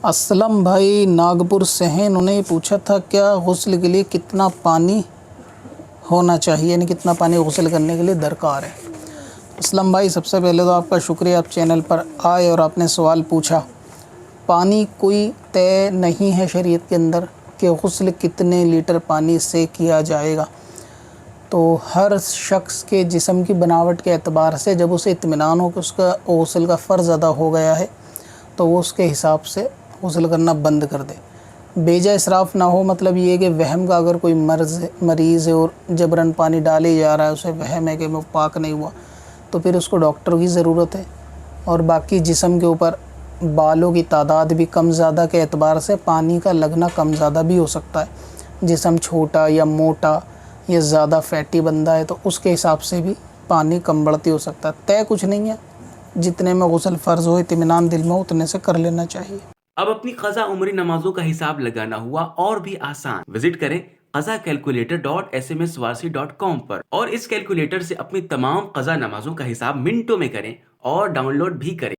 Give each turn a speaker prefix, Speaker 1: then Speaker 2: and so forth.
Speaker 1: اسلم بھائی ناگپور سے ہیں، انہوں نے یہ پوچھا تھا کیا غسل کے لیے کتنا پانی ہونا چاہیے، یعنی کتنا پانی غسل کرنے کے لیے درکار ہے۔ اسلم بھائی سب سے پہلے تو آپ کا شکریہ، آپ چینل پر آئے اور آپ نے سوال پوچھا۔ پانی کوئی طے نہیں ہے شریعت کے اندر کہ غسل کتنے لیٹر پانی سے کیا جائے گا، تو ہر شخص کے جسم کی بناوٹ کے اعتبار سے جب اسے اطمینان ہو کہ اس کا غسل کا فرض ادا ہو گیا ہے تو وہ اس کے حساب سے غسل کرنا بند کر دے۔ بیجا اسراف نہ ہو، مطلب یہ ہے کہ وہم کا اگر کوئی مریض ہے اور جبراً پانی ڈالے جا رہا ہے، اسے وہم ہے کہ وہ پاک نہیں ہوا، تو پھر اس کو ڈاکٹر کی ضرورت ہے۔ اور باقی جسم کے اوپر بالوں کی تعداد بھی کم زیادہ کے اعتبار سے پانی کا لگنا کم زیادہ بھی ہو سکتا ہے۔ جسم چھوٹا یا موٹا یا زیادہ فیٹی بندہ ہے تو اس کے حساب سے بھی پانی کم بڑھتی ہو سکتا ہے۔ طے کچھ نہیں ہے، جتنے میں غسل فرض ہو اطمینان دل میں اتنے سے کر لینا چاہیے۔
Speaker 2: اب اپنی قضا عمری نمازوں کا حساب لگانا ہوا اور بھی آسان۔ وزٹ کریں qazakalculator.smswarsi.com پر اور اس کیلکولیٹر سے اپنی تمام قضا نمازوں کا حساب منٹوں میں کریں اور ڈاؤن لوڈ بھی کریں۔